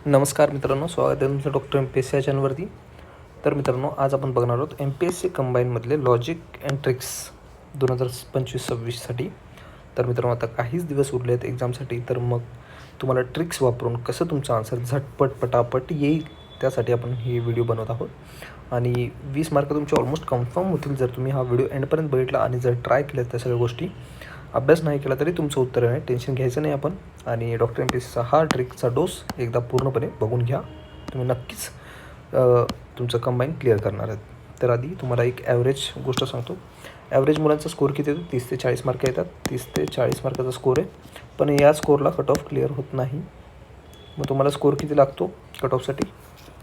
नमस्कार मित्रांनो, स्वागत आहे तुमचं डॉक्टर MPSC या चॅनलवरती. तर मित्रांनो, आज आपण बघणार आहोत MPSC कंबाईनमधले लॉजिक अँड ट्रिक्स 2025-26साठी. तर मित्रांनो, आता काहीच दिवस उरले आहेत एक्झामसाठी. तर मग तुम्हाला ट्रिक्स वापरून कसं तुमचा आन्सर झटपट पटापट येईल त्यासाठी आपण ही व्हिडिओ बनवत आहोत. आणि 20 मार्क तुमचे ऑलमोस्ट कन्फर्म होतील जर तुम्ही हा व्हिडिओ एंडपर्यंत बघितला आणि जर ट्राय केल्या त्या सगळ्या गोष्टी. अभ्यास नाही केला तरी तुमचं उत्तर आहे, टेन्शन घ्यायचं नाही आपण. आणि डॉक्टर MPSCचा हा ट्रिकचा डोस एकदा पूर्णपणे बघून घ्या, तुम्ही नक्कीच तुमचं कंबाईन क्लिअर करणार आहेत. तर आधी तुम्हाला एक ॲव्हरेज गोष्ट सांगतो. ॲव्हरेज मुलांचा स्कोर किती येतो? 30 ते 40 मार्क येतात. 30 ते 40 मार्काचा स्कोर आहे, पण या स्कोरला कट ऑफ क्लिअर होत नाही. मग तुम्हाला स्कोर किती लागतो कट ऑफसाठी?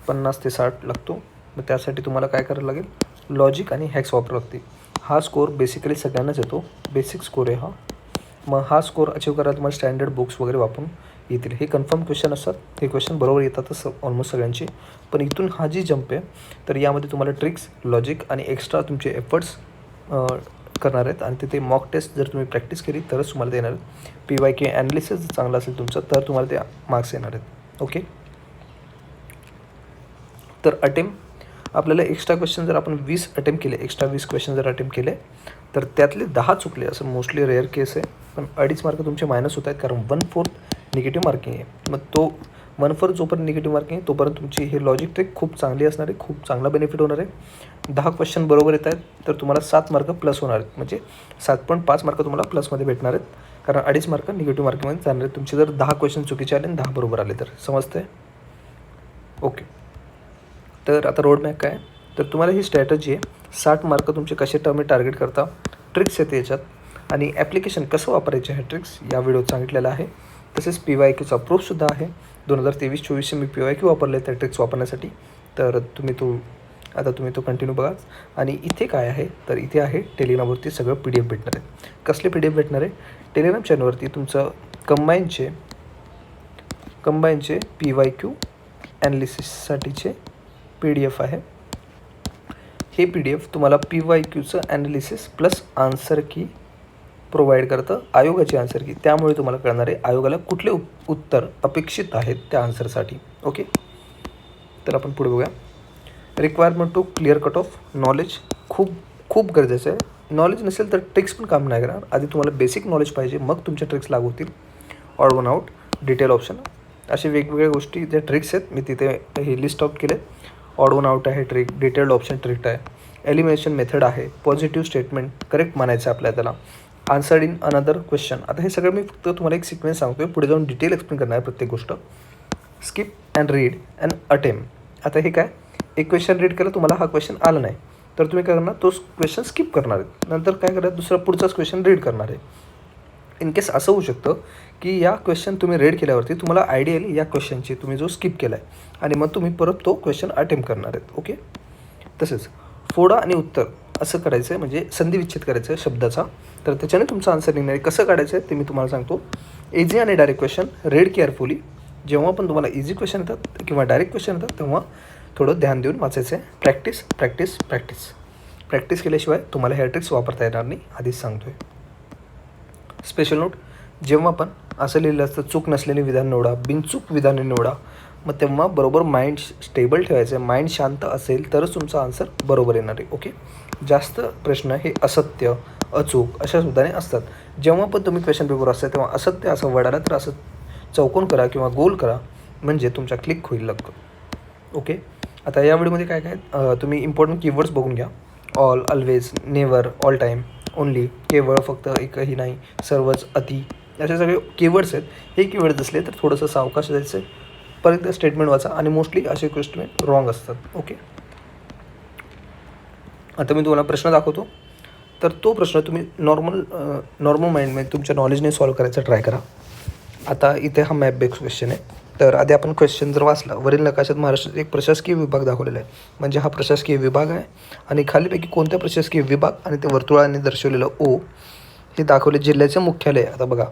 50 ते 60 लागतो. मग त्यासाठी तुम्हाला काय करायला लागेल? लॉजिक आणि हॅक्स वापरावं लागते. हा स्कोर बेसिकली सगळ्यांनाच येतो, बेसिक स्कोर आहे हा. मग हा स्कोर अचीव करायला तुम्हाला स्टँडर्ड बुक्स वगैरे वापरून येतील. हे कन्फर्म क्वेश्चन असतात, हे क्वेश्चन बरोबर येतातच ऑलमोस्ट सगळ्यांचे. पण इथून हा जी जंप आहे, तर यामध्ये तुम्हाला ट्रिक्स, लॉजिक आणि एक्स्ट्रा तुमचे एफर्ट्स करणार आहेत. आणि तिथे मॉक टेस्ट जर तुम्ही प्रॅक्टिस केली तरच तुम्हाला ते येणार आहेत. PYQ ॲनालिसिस जर चांगला असेल तुमचं तर तुम्हाला ते मार्क्स येणार आहेत. ओके. तर आपल्याला एक्स्ट्रा क्वेश्चन जर आपण 20 अटेम्प्ट केले, एक्स्ट्रा 20 क्वेश्चन जर अटेम्प्ट केले तर त्यातले 10 चुकले, असं मोस्टली रेअर केस आहे. पण 2.5 मार्क तुमचे मायनस होत आहेत, कारण 1/4 निगेटिव्ह मार्किंग आहे. मग तो 1/4 जोपर्यंत निगेटिव्ह मार्किंग आहे तोपर्यंत तुमची हे लॉजिक ट्रिक खूप चांगली असणार आहे, खूप चांगला बेनिफिट होणार आहे. 10 क्वेश्चन बरोबर येत आहेत तर तुम्हाला 7 मार्क प्लस होणार आहेत, म्हणजे 7.5 मार्क तुम्हाला प्लसमध्ये भेटणार आहेत, कारण 2.5 मार्क निगेटिव्ह मार्किंगमध्ये जाणार आहेत तुमचे जर 10 क्वेश्चन चुकीचे आले आणि 10 बरोबर आले तर. समजतं आहे? ओके. तर आता रोड मॅप काय? तर तुम्हाला ही स्ट्रॅटजी आहे. 60 मार्क तुमचे कसे टार्गेट करता, ट्रिक्स येते याच्यात, आणि ॲप्लिकेशन कसं वापरायचे हे ट्रिक्स या व्हिडिओत सांगितलेलं आहे. तसेच PYQचा प्रूफसुद्धा आहे. 2023-24चे मी PYQ वापरले त्या ट्रिक्स वापरण्यासाठी. तर तुम्ही तो कंटिन्यू बघा. आणि इथे काय आहे, तर इथे आहे टेलिग्रामवरती सगळं PDF भेटणार आहे. कसले PDF भेटणार आहे? टेलिग्राम चॅनलवरती तुमचं कंबाईनचे PYQ ॲनालिसिससाठीचे PDF आहे. हे PDF तुम्हाला PYQचं ॲनालिसिस प्लस आन्सर की प्रोव्हाइड करतं, आयोगाची आन्सर की. त्यामुळे तुम्हाला कळणार आहे आयोगाला कुठले उत्तर अपेक्षित आहेत त्या आन्सरसाठी. ओके. तर आपण पुढे बघूया. Requirement to clear cut off knowledge खूप गरजेचं आहे. नॉलेज नसेल तर ट्रिक्स पण काम नाही करणार. आधी तुम्हाला बेसिक नॉलेज पाहिजे, मग तुमच्या ट्रिक्स लागू होतील. Odd one out, detail option, असे वेगवेगळ्या गोष्टी ज्या ट्रिक्स आहेत मी तिथे हे लिस्ट आउट केले. ऑड वन आउट आहे ट्रिक, डिटेल्ड ऑप्शन ट्रिक आहे, एलिमिनेशन मेथड आहे, पॉझिटिव्ह स्टेटमेंट करेक्ट म्हणायचं आहे आपल्याला त्याला, आन्सर्ड इन अनदर क्वेश्चन. आता हे सगळं मी फक्त तुम्हाला एक सिक्वेन्स सांगतो आहे, पुढे जाऊन डिटेल एक्सप्लेन करणार आहे प्रत्येक गोष्ट. Skip and read and attempt. आता हे काय, एक क्वेश्चन रीड केला, तुम्हाला हा क्वेश्चन आला नाही तर तुम्ही काय करणार, तोच क्वेश्चन स्किप करणार आहे. नंतर काय करणार, पुढचाच क्वेश्चन रीड करणार आहे. इन केस असं होऊ शकतं की या क्वेश्चन तुम्ही रीड केल्यावरती तुम्हाला आयडिया येईल या क्वेश्चनची, तुम्ही जो स्किप केला आहे, आणि मग तुम्ही परत तो क्वेश्चन अटेम्प्ट करणार आहेत. ओके. तसेच फोडा आणि उत्तर असं करायचं आहे, म्हणजे संधिविच्छेद करायचं आहे शब्दाचा, तर त्याच्याने तुमचं आन्सर निघणार आहे. कसं काढायचं आहे ते मी तुम्हाला सांगतो. इझी आणि डायरेक्ट क्वेश्चन रीड केअरफुली. जेव्हा पण तुम्हाला इझी क्वेश्चन येतात किंवा डायरेक्ट क्वेश्चन येतात तेव्हा थोडं ध्यान देऊन वाचायचं आहे. प्रॅक्टिस प्रॅक्टिस प्रॅक्टिस प्रॅक्टिस केल्याशिवाय तुम्हाला ह्या ट्रिक्स वापरता येणार नाही, आधीच सांगतो आहे. स्पेशल नोट, जेव्हा पण असं लिहिलं असतं चूक नसलेले विधान निवडा, बिनचूक विधाने निवडा, मग तेव्हा बरोबर माइंड स्टेबल ठेवायचं आहे. माइंड शांत असेल तरच तुमचा आन्सर बरोबर येणार आहे. ओके. जास्त प्रश्न हे असत्य, अचूक अशा सुद्धाने असतात. जेव्हा पण तुम्ही क्वेश्चन पेपर असता तेव्हा असत्य असं वडाला तर असं चौकोन करा किंवा गोल करा, म्हणजे तुमचा क्लिक होईल लवकर. ओके. आता या व्हिडिओमध्ये काय काय तुम्ही इम्पॉर्टंट कीवर्ड्स बघून घ्या. All, always, never, all time, only, केवळ, फक्त, एकही नाही, सर्वच, अति, असे सगळे कीवर्ड्स आहेत. हे कीवर्ड्स असले तर थोडंसं सावकाश जायचं आहे. परत स्टेटमेंट वाचा, आणि मोस्टली असे स्टेटमेंट रॉंग असतात. ओके. आता मी तुम्हाला प्रश्न दाखवतो, तर तो प्रश्न तुम्ही नॉर्मल माइंडमध्ये तुमच्या नॉलेजने सॉल्व्ह करायचा ट्राय करा. आता इथे हा मॅप बेस्ड क्वेश्चन आहे. तर आधी आपण क्वेश्चन जर वाचला, वरील नकाशात महाराष्ट्रात एक प्रशासकीय विभाग दाखवलेला आहे, म्हणजे हा प्रशासकीय विभाग आहे. आणि खालीपैकी कोणत्या प्रशासकीय विभाग आणि ते वर्तुळाने दर्शवलेलं O हे दाखवले जिल्ह्याचे मुख्यालय. आता बघा,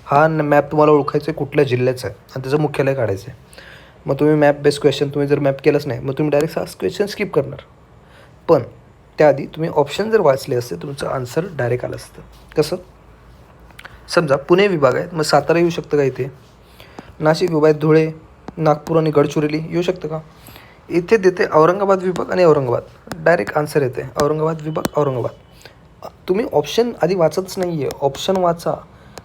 हा मॅप तुम्हाला ओळखायचं आहे कुठल्या जिल्ह्याचं आहे आणि त्याचं मुख्यालय काढायचं आहे. मग तुम्ही मॅप बेस्ड क्वेश्चन तुम्ही जर मॅप केलंच नाही, मग तुम्ही डायरेक्ट हा क्वेश्चन स्किप करणार. पण त्याआधी तुम्ही ऑप्शन जर वाचले असते तुमचं आन्सर डायरेक्ट आलं असतं. कसं, समजा पुणे विभाग आहे, मग सातारा येऊ शकतं का इथे, नाशिक विभाग, धुळे, नागपूर आणि गडचिरोली येऊ शकतं का? इथे देते औरंगाबाद विभाग आणि औरंगाबाद, डायरेक्ट आन्सर येते औरंगाबाद विभाग औरंगाबाद. तुम्ही ऑप्शन आधी वाचतच नाही आहे, ऑप्शन वाचा.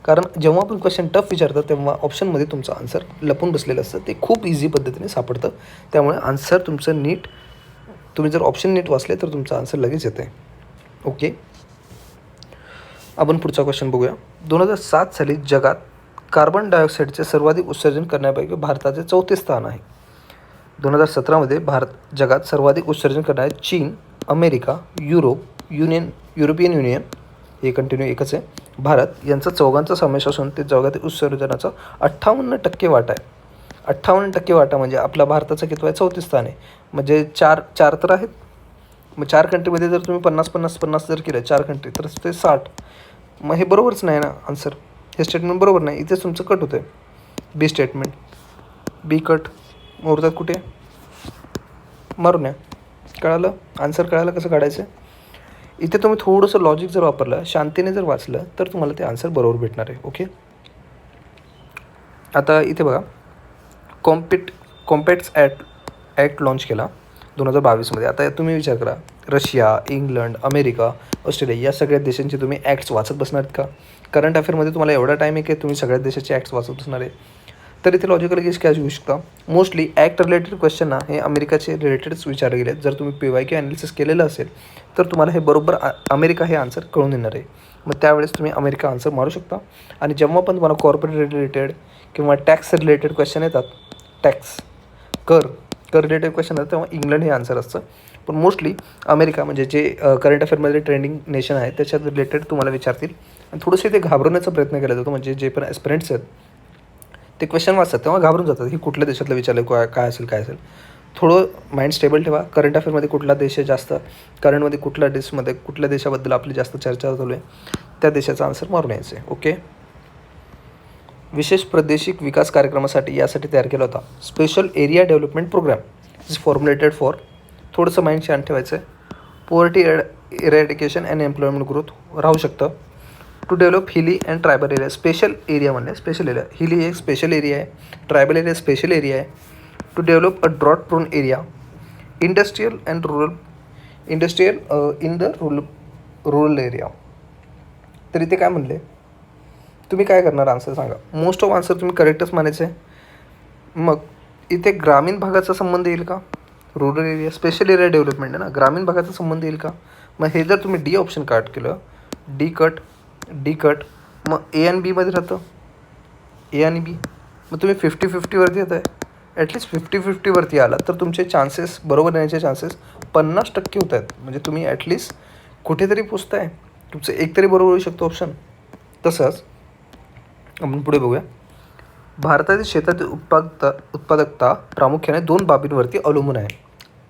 कारण जेव्हा पण क्वेश्चन टफ विचारतं तेव्हा ऑप्शनमध्ये तुमचं आन्सर लपून बसलेलं असतं, ते खूप इझी पद्धतीने सापडतं. त्यामुळे आन्सर तुमचं नीट, तुम्ही जर ऑप्शन नीट वाचले तर तुमचं आन्सर लगेच येते. ओके, आपण पुढचा क्वेश्चन बघूया. 2007 साली जगात कार्बन डायऑक्साईडचे सर्वाधिक उत्सर्जन करण्यापैकी भारताचे 4थे स्थान आहे. 2017मध्ये जगात सर्वाधिक उत्सर्जन करणारे चीन, अमेरिका, युरोपियन युनियन, हे कंटिन्यू एकच आहे, भारत यांचा चौघांचा समावेश असून ते जगातील उत्सर्जनाचा 58% वाटा आहे. 58% वाटा म्हणजे आपला भारताचा किती आहे? 34 स्थान आहे. म्हणजे चार तर आहेत. मग 4 कंट्रीमध्ये जर तुम्ही 50-50-50 जर केलं 4 कंट्री तर ते 60. मग हे बरोबरच नाही ना आन्सर, हे स्टेटमेंट बरोबर नाही. इथेच तुमचं कट होतं आहे, बी स्टेटमेंट, बी कट. मुहूर्तात कुठे मारून या. कळालं आन्सर? कळालं कसं काढायचं? इथे तुम्ही थोडंसं लॉजिक जर वापरलं, शांतीने जर वाचलं तर तुम्हाला ते आन्सर बरोबर भेटणार आहे. ओके, आता इथे बघा, कॉम्पॅक्ट्स ॲक्ट लॉन्च केला 2022मध्ये. आता तुम्ही विचार करा, रशिया, इंग्लंड, अमेरिका, ऑस्ट्रेलिया या सगळ्या देशांचे तुम्ही ॲक्ट्स वाचत बसणार आहेत का? करंट अफेअरमध्ये तुम्हाला एवढा टाईम आहे की तुम्ही सगळ्या देशाचे ॲक्ट्स वाचत बसणार आहे. तर इथे लॉजिकल गेस काय घेऊ शकता? मोस्टली ॲक्ट रिलेटेड क्वेश्चन ना हे अमेरिकाचे रिलेटेडच विचारले गेले. जर तुम्ही PYQ ॲनालिसिस केलेलं असेल तर तुम्हाला हे बरोबर अमेरिका हे आन्सर कळून येणार आहे. मग त्यावेळेस तुम्ही अमेरिका आन्सर मारू शकता. आणि जेव्हा पण तुम्हाला कॉर्पोरेट रिलेटेड किंवा टॅक्स रिलेटेड क्वेश्चन येतात, कर रिलेटेड क्वेश्चन येतात, तेव्हा इंग्लंड हे आन्सर असतं. पण मोस्टली अमेरिका म्हणजे जे करंट अफेअरमध्ये ट्रेंडिंग नेशन आहे त्याच्यात रिलेटेड तुम्हाला विचारतील. आणि थोडंसं ते घाबरवण्याचा प्रयत्न केला जातो. म्हणजे जे पण ॲस्पिरंट्स आहेत ते क्वेश्चन वाचतात तेव्हा घाबरून जातात, ही कुठल्या देशातलं विचारलं, काय असेल. थोडं माइंड स्टेबल ठेवा. करंट अफेअरमध्ये कुठला देश आहे जास्त, करंटमध्ये कुठल्या देशाबद्दल आपली जास्त चर्चा चालू आहे, त्या देशाचा आन्सर मारून यायचं आहे. ओके, विशेष प्रादेशिक विकास कार्यक्रमासाठी यासाठी तयार केला होता special area development programme is formulated for, थोडंसं माइंड शांत ठेवायचं आहे, poverty eradication and employment growth राहू शकतं. To develop hilly and tribal area, special area म्हणले, स्पेशल एरिया, हिली एक स्पेशल एरिया आहे, ट्रायबल एरिया स्पेशल एरिया आहे. To develop a drought prone area, industrial in the rural area. तर इथे काय म्हणले, तुम्ही काय करणार आन्सर सांगा. मोस्ट ऑफ आन्सर तुम्ही करेक्टच म्हणायचं आहे. मग इथे ग्रामीण भागाचा संबंध येईल का? Rural area special area development आहे ना, ग्रामीण भागाचा संबंध येईल का? मग हे जर तुम्ही डी ऑप्शन कट केलं, डी कट, मग ए आणि बीमध्ये राहतं, ए आणि बी. मग तुम्ही 50-50वरती येत आहे, ॲटलिस्ट 50-50वरती आला तर तुमचे चान्सेस बरोबर येण्याचे चान्सेस 50% होत आहेत. म्हणजे तुम्ही ॲटलिस्ट कुठेतरी पोचताय, तुमचं एक तरी बरोबर होऊ शकतो ऑप्शन. तसंच आपण पुढे बघूया. भारतातील शेतातील उत्पादकता प्रामुख्याने 2 बाबींवरती अवलंबून आहे.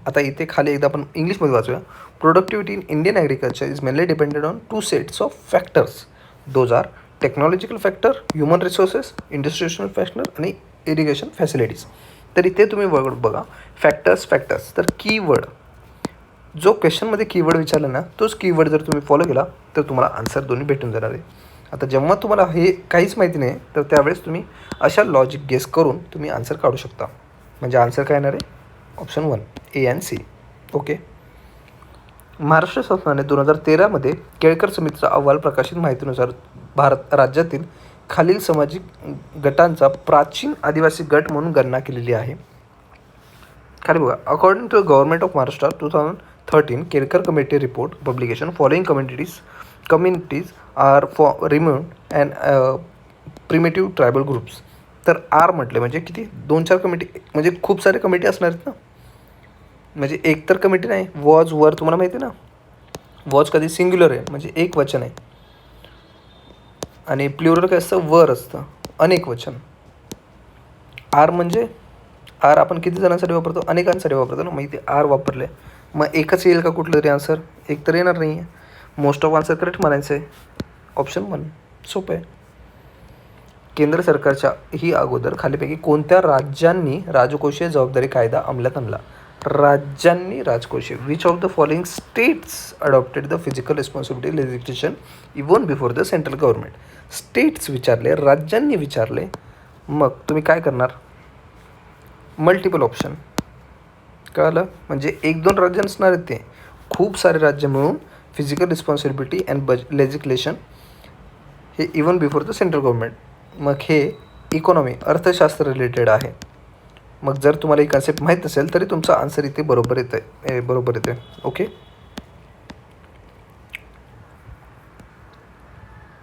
आता इथे खाली एकदा आपण इंग्लिशमध्ये वाचूया. Productivity in Indian agriculture is mainly depended on 2 sets of factors. Those are technological factor, human resources, industrial factor आणि इरिगेशन फॅसिलिटीज. तर इथे तुम्ही बघा फॅक्टर्स. तर कीवर्ड, जो क्वेश्चनमध्ये कीवर्ड विचारला ना तोच कीवर्ड जर तुम्ही फॉलो केला तर तुम्हाला आन्सर दोन्ही भेटून जाणार आहे. आता जेव्हा तुम्हाला हे काहीच माहिती नाही तर त्यावेळेस तुम्ही अशा लॉजिक गेस करून तुम्ही आन्सर काढू शकता. म्हणजे आन्सर काय येणार आहे? Option 1 A and C. Okay, Maharashtra शासनाने 2013मध्ये केळकर समितीचा अहवाल प्रकाशित माहितीनुसार राज्यातील खालील सामाजिक गटांचा प्राचीन आदिवासी गट म्हणून गणना केलेली आहे. खाली बघा, according to government of Maharashtra 2013 Kelkar committee report publication following communities are for removed and primitive tribal groups. तर आर म्हटले म्हणजे किती? 2-4 कमिटी, म्हणजे खूप सारे कमिटी असणार आहेत ना. म्हणजे एक तर कमिटी नाही, वॉज वर तुम्हाला माहिती आहे ना, वॉज कधी सिंग्युलर आहे म्हणजे एक वचन आहे, आणि प्लुरल काय असतं? वर असतं, अनेक वचन. आर म्हणजे आर आपण किती जणांसाठी वापरतो? अनेकांसाठी वापरतो ना. मग इथे आर वापरले, मग एकच येईल का कुठलं तरी आन्सर? एक तर येणार नाही आहे. मोस्ट ऑफ आन्सर करेक्ट म्हणायचं आहे. ऑप्शन 1 सोपं आहे. केंद्र सरकारच्या ही अगोदर खालीपैकी कोणत्या राज्यांनी राजकोषीय जबाबदारी कायदा अंमलात आणला? राज्यांनी राजकोषीय. Which of the following states adopted the physical responsibility legislation even before the central government? States विचारले, राज्यांनी विचारले, मग तुम्ही काय करणार? Multiple option. कळलं? म्हणजे 1-2 राज्य नसणार आहेत ते, खूप सारे राज्य मिळून फिजिकल रिस्पॉन्सिबिलिटी अँड लेजिस्लेशन हे even before the central government. मग हे इकॉनॉमी अर्थशास्त्र रिलेटेड आहे. मग जर तुम्हाला ही कन्सेप्ट माहीत असेल तरी तुमचा आन्सर इथे बरोबर येते. ओके.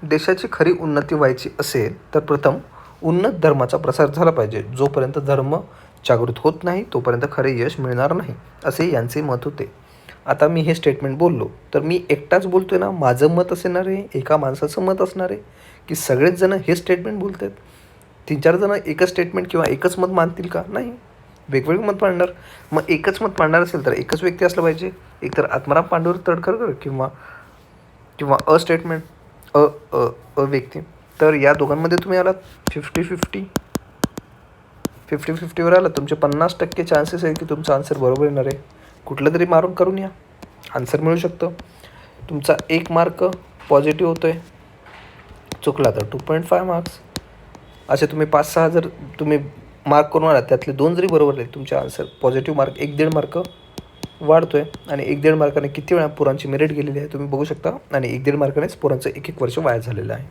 देशाची खरी उन्नती व्हायची असेल तर प्रथम उन्नत धर्माचा प्रसार झाला पाहिजे. जोपर्यंत धर्म जागृत होत नाही तोपर्यंत खरे यश मिळणार नाही, असे यांचे मत होते. आता मी हे स्टेटमेंट बोललो तर मी एकटाच बोलतोय ना, माझं मत असणार आहे, एका माणसाचं मत असणार आहे, की सगळेच जण हे स्टेटमेंट बोलत आहेत? 3-4 जण एकच स्टेटमेंट किंवा एकच मत मानतील का? नाही, वेगवेगळं मत मांडणार. मग एकच मत मांडणार असेल तर एकच व्यक्ती असलं पाहिजे, एकतर आत्माराम पांडुरंग तडकरकर किंवा किंवा व्यक्ती. तर या दोघांमध्ये तुम्ही आलात 50-50वर आलात. तुमचे 50% चान्सेस आहे की तुमचा आन्सर बरोबर येणार आहे. कुठलं तरी मारून करून या, आन्सर मिळू शकतं. तुमचा 1 मार्क पॉझिटिव्ह होतो आहे, चुकला तर 2.5 मार्क्स. असे तुम्ही 5-6 जर तुम्ही मार्क करून आलात, त्यातले 2 जरी बरोबर आहेत तुमचे आन्सर पॉझिटिव्ह मार्क 1-1.5 मार्क वाढतो आहे. आणि 1-1.5 मार्काने किती वेळा पोरांची मेरिट गेलेली आहे तुम्ही बघू शकता. आणि 1-1.5 मार्कानेच पोरांचं 1-1 वर्ष वाया झालेलं आहे.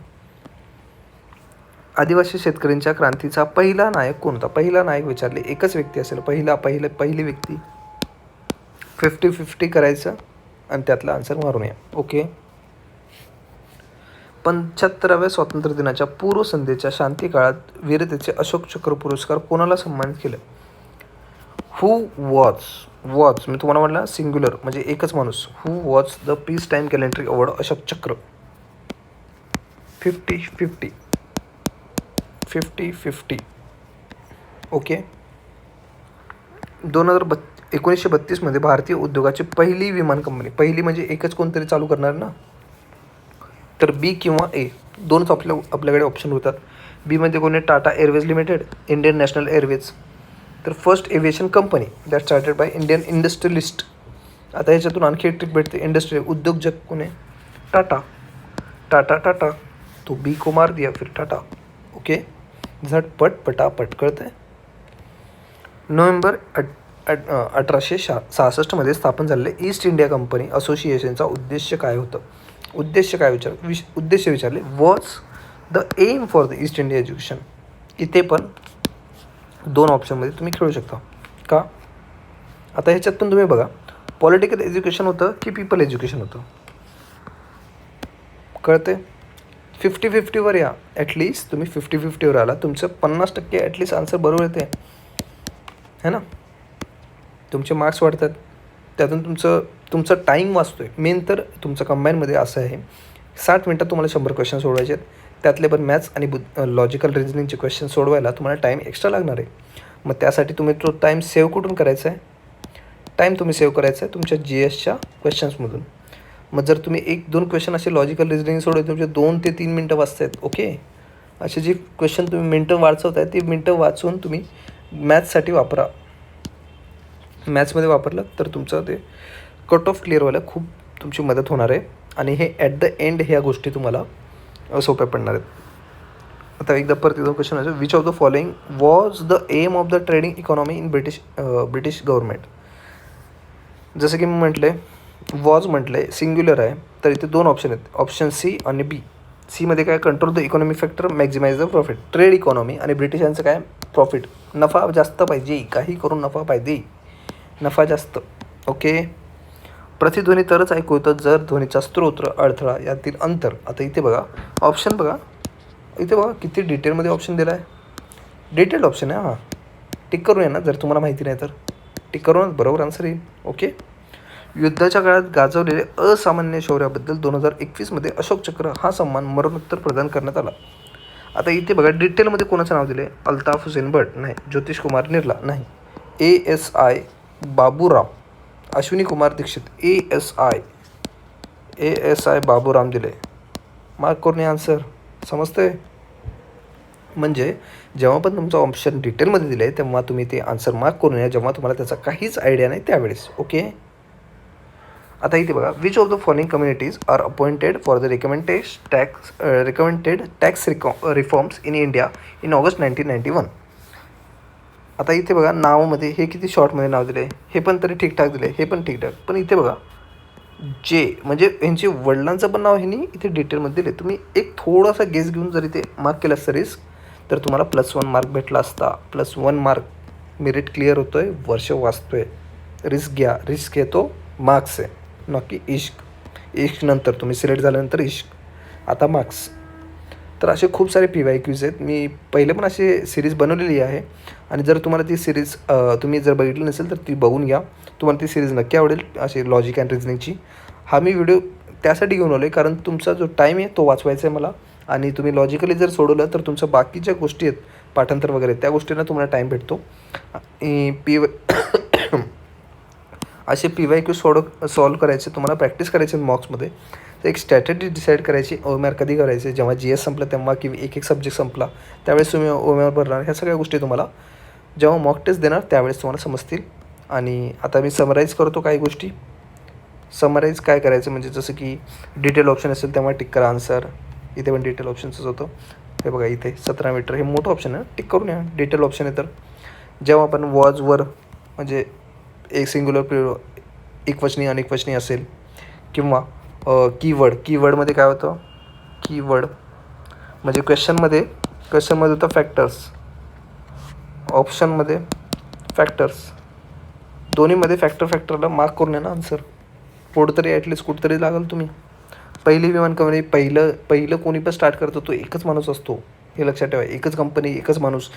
आदिवासी शेतकऱ्यांच्या क्रांतीचा पहिला नायक कोणता? पहिला नायक विचारले, एकच व्यक्ती असेल, पहिली व्यक्ती. 50-50 करायचं आणि त्यातला आन्सर मारून या. ओके. 75व्या स्वातंत्र्य दिनाच्या पूर्वसंध्येच्या शांती काळात वीरतेचे अशोक चक्र पुरस्कार कोणाला सन्मानित केले? हू वॉज मी तुम्हाला म्हटलं सिंग्युलर म्हणजे एकच माणूस. Who was the peace time gallantry award Ashok Chakra? 50-50. Okay. 1932 भारतीय उद्योगाची पहिली विमान कंपनी, पहिली म्हणजे एकच कोणतरी चालू करणार ना, तर बी किंवा ए दोनच आपल्याकडे ऑप्शन होतात. बीमध्ये कोणी? Tata airways limited, Indian national airways. तर first aviation company that started by Indian industrialist. आता ह्याच्यातून आणखी एक ट्रिक भेटते. इंडस्ट्रियल उद्योजक कोणी? टाटा. तो बी को मार दिया फिर टाटा. ओके. झटपट पटापट कळतंय. नोव्हेंबर 1866 स्थापन झालेले ईस्ट इंडिया कंपनी असोसिएशनचा उद्देश काय होतं? उद्देश विचारले. Was the aim for the East India education. इथे पण 2 ऑप्शनमध्ये तुम्ही खेळू शकता का? आता ह्याच्यात पण तुम्ही बघा, पॉलिटिकल एज्युकेशन होतं की पीपल एज्युकेशन होतं? कळते. 50-50वर या. ॲटलिस्ट तुम्ही 50-50वर आला, तुमचं 50% ॲटलिस्ट आन्सर बरोबर येते है ना. तुमचे मार्क्स वाढतात, त्यातून तुमचा टाईम वाचतो आहे. मेन तर तुमचं कंबाईनमध्ये असं आहे 60 मिनटात तुम्हाला 100 क्वेश्चन सोडवायचे आहेत. त्यातले पण मॅथ्स आणि लॉजिकल रिझनिंगचे क्वेश्चन सोडवायला तुम्हाला टाईम एक्स्ट्रा लागणार आहे. मग त्यासाठी तुम्ही तो टाईम सेव्ह कुठून करायचा आहे? टाईम तुम्ही सेव्ह करायचा आहे तुमच्या GSच्या क्वेश्चन्समधून. मग जर तुम्ही 1-2 क्वेश्चन असे लॉजिकल रिझनिंग सोडवले, तुमचे 2 ते 3 मिनटं वाचत आहेत. ओके. असे जे क्वेश्चन तुम्ही मिनटं वाचवत आहे ते मिनटं वाचून तुम्ही मॅथ्ससाठी वापरा. मॅथ्समध्ये वापरलं तर तुमचं ते कट ऑफ क्लिअर व्हायला खूप तुमची मदत होणार आहे. आणि हे ॲट द एंड ह्या गोष्टी तुम्हाला सोप्या पडणार आहेत. आता एकदा परत एकदा क्वेश्चन आहे, which of the following was the aim of the trading economy in British government? जसं की मी म्हटलं वॉज म्हटलं सिंग्युलर आहे, तर इथे 2 ऑप्शन आहेत, ऑप्शन सी आणि बी. सीमध्ये काय? Control the economy factor, maximise the profit. Trade economy आणि ब्रिटिशांचं काय? प्रॉफिट, नफा जास्त पाहिजे, काही करून नफा पाहिजे, नफा जास्त. ओके. प्रतिध्वनी तरच ऐकू येतं जर ध्वनीचा स्त्रोत, अडथळा यातील अंतर. आता इथे बघा ऑप्शन बघा, इथे बघा किती डिटेलमध्ये ऑप्शन दिला आहे. डिटेल्ड ऑप्शन आहे. हां, टिक करून या ना, जर तुम्हाला माहिती नाही तर टिक करूनच बरोबर आन्सर येईल. ओके. युद्धाच्या काळात गाजवलेले असामान्य शौर्याबद्दल 2021 अशोक चक्र हा सन्मान मरणोत्तर प्रदान करण्यात आला. आता इथे बघा डिटेलमध्ये कोणाचं नाव दिले? अल्ताफ हुसेन भट नाही, ज्योतिष कुमार निर्ला नाही, ASI बाबूराम, अश्विनी कुमार दीक्षित, ASI बाबूराम दिले. मार्क करून आन्सर समजते. म्हणजे जेव्हा पण तुमचा ऑप्शन डिटेलमध्ये दिले तेव्हा तुम्ही ते आन्सर मार्क करून या, जेव्हा तुम्हाला त्याचा काहीच आयडिया नाही त्यावेळेस. ओके. आता इथे बघा, which of the following communities are appointed for the recommended tax reforms in India in August 1991? आता इथे बघा नावामध्ये हे किती शॉर्टमध्ये नाव दिलं आहे, हे पण तरी ठीकठाक दिलं आहे, हे पण ठीकठाक. पण इथे बघा जे म्हणजे यांचे वडिलांचं पण नाव ह्यांनी इथे डिटेलमध्ये दिले. तुम्ही एक थोडासा गेस घेऊन जर इथे मार्क केला असता रिस्क, तर तुम्हाला +1 मार्क भेटला असता. +1 मार्क, मेरिट क्लिअर होतो आहे, वर्ष वाचतो आहे. रिस्क घ्या, रिस्क घेतो मार्क्स आहे, नक्की इश्क. इश्क नंतर तुम्ही सिलेक्ट झाल्यानंतर इश्क, आता मार्क्स. तर असे खूप सारे PYQs आहेत. मी पहिले पण अशी सिरीज बनवलेली आहे आणि जर तुम्हाला ती सिरीज तुम्ही जर बघितली नसेल तर ती बघून घ्या. तुम्हाला ती सिरीज नक्की आवडेल, अशी लॉजिक अँड रिझनिंगची. हा मी व्हिडिओ त्यासाठी घेऊन आलो आहे कारण तुमचा जो टाईम आहे तो वाचवायचा आहे मला, आणि तुम्ही लॉजिकली जर सोडवलं तर तुमच्या बाकीच्या गोष्टी आहेत, पाठांतर वगैरे, त्या गोष्टींना तुम्हाला टाईम भेटतो. असे PYQ सॉल्व करायचे, तुम्हाला प्रॅक्टिस करायची मॉक्समध्ये. तर एक स्ट्रॅटेजी डिसाईड करायची, OMR कधी करायचे, जेव्हा GS संपलं तेव्हा, की एक सब्जेक्ट संपला त्यावेळेस तुम्ही OMR भरणार. ह्या सगळ्या गोष्टी तुम्हाला जेव्हा मॉक टेस्ट देणार त्यावेळेस तुम्हाला समजतील. आणि आता मी समराईज करतो काही गोष्टी. समराईज काय करायचं म्हणजे जसं की डिटेल ऑप्शन असेल तेव्हा टिक करा आन्सर. इथे पण डिटेल ऑप्शनचंच होतं. हे बघा इथे 17 मीटर हे मोठं ऑप्शन आहे, टिक करून या. डिटेल ऑप्शन आहे तर जेव्हा आपण वॉजवर म्हणजे एक सिंग्युलर एकवचनी अनेकवचनी असेल, किंवा कीवर्डमध्ये काय होतं, कीवर्ड म्हणजे क्वेश्चनमध्ये होतं फॅक्टर्स, ऑप्शनमध्ये फॅक्टर्स, दोन्हीमध्ये फॅक्टरला मार्क करून ना आन्सर. पुढं तरी ॲटलिस्ट कुठंतरी लागेल. तुम्ही पहिली विमान कंपनी पहिलं कोणी पण स्टार्ट करतो तो एकच माणूस असतो, हे लक्षात ठेवा. एकच कंपनी, एकच माणूस,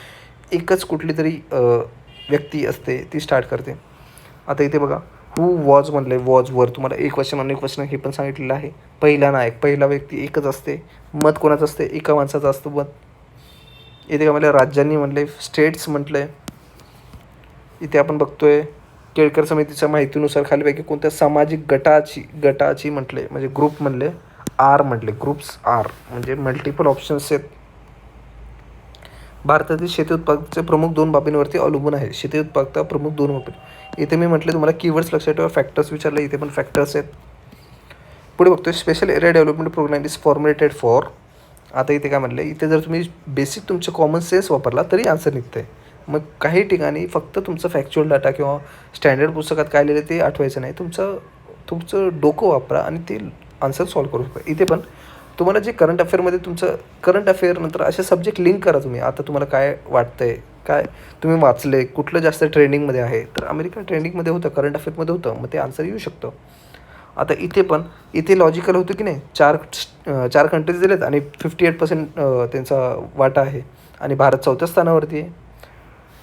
एकच कुठली तरी व्यक्ती असते ती स्टार्ट करते. आता इथे बघा हू वॉज म्हणलं आहे, वॉजवर तुम्हाला एक क्वेश्चन अनेक क्वेश्चन हे पण सांगितलेलं आहे. पहिला नायक, पहिला व्यक्ती एकच असते. मत कोणाचं असते, एका माणसाचं असतं मत. इथे काय म्हणलं, राज्यांनी म्हणलं आहे, स्टेट्स म्हटलं आहे. इथे आपण बघतोय केळकर समितीच्या माहितीनुसार खालीपैकी कोणत्या सामाजिक गटाची म्हटले, म्हणजे ग्रुप म्हणले, आर म्हटले, ग्रुप्स आर म्हणजे मल्टिपल ऑप्शन्स आहेत. भारतातील शेती उत्पादकाचे प्रमुख 2 बाबींवरती अवलंबून आहे. शेती उत्पादकता प्रमुख 2 बाबी. इथे मी म्हटले तुम्हाला कीवर्ड्स लक्षात ठेवा. फॅक्टर्स विचारले, इथे पण फॅक्टर्स आहेत. पुढे बघतोय special area development programme is formulated for. आता इथे काय म्हणलं, इथे जर तुम्ही बेसिक तुमचे कॉमन सेन्स वापरला तरी आन्सर निघतं आहे. मग काही ठिकाणी फक्त तुमचं फॅक्च्युअल डाटा किंवा स्टँडर्ड पुस्तकात काय लिहिलं ते आठवायचं नाही. तुमचं डोकं वापरा आणि ते आन्सर सॉल्व करू शकता. इथे पण तुम्हाला जे करंट अफेअरमध्ये तुमचं करंट अफेअर नंतर असे सब्जेक्ट लिंक करा तुम्ही. आता तुम्हाला काय वाटतं आहे, काय तुम्ही वाचले, कुठलं जास्त ट्रेंडिंगमध्ये आहे, तर अमेरिका ट्रेंडिंगमध्ये होतं, करंट अफेअरमध्ये होतं, मग ते आन्सर येऊ शकतं. आता इथे लॉजिकल होतं की नाही, चार कंट्रीज दिलेत आणि 58% त्यांचा वाटा आहे आणि भारत 4थ्या स्थानावरती आहे.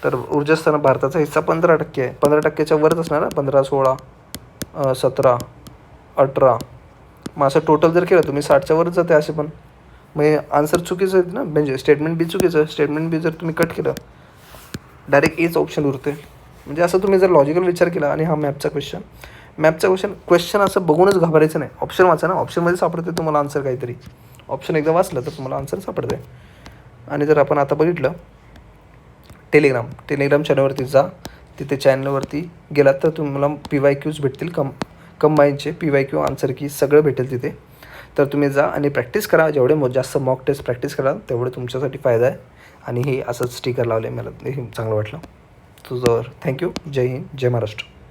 तर ऊर्जा स्थान भारताचा हिस्सा 15% आहे. 15%च्या वरच असणार ना, 15, 16, 17, 18. मग असं टोटल जर केलं तुम्ही 60च्या वरच जाते असे पण. मग आन्सर चुकीचं आहे ना, म्हणजे स्टेटमेंट बी चुकीचं. स्टेटमेंट बी जर तुम्ही कट केलं डायरेक्ट एच ऑप्शन उरते. म्हणजे असं तुम्ही जर लॉजिकल विचार केला. आणि हा मॅपचा क्वेश्चन असं बघूनच घाबरायचं नाही. ऑप्शन वाचा ना, ऑप्शनमध्ये सापडते तुम्हाला आन्सर काहीतरी. ऑप्शन एकदा वाचलं तर तुम्हाला आन्सर सापडते. आणि जर आपण आता बघितलं टेलिग्राम चॅनलवरती जा, तिथे चॅनलवरती गेलात तर तुम्हाला PYQs भेटतील, कंबाईनचे PYQ आन्सर की सगळं भेटेल तिथे. तर तुम्ही जा आणि प्रॅक्टिस करा. जेवढे जास्त मॉक टेस्ट प्रॅक्टिस कराल तेवढं तुमच्यासाठी फायदा आहे. आणि हे असंच स्टिकर लावलं आहे, मला हे चांगलं वाटलं. तुझं थँक्यू. जय हिंद, जय महाराष्ट्र.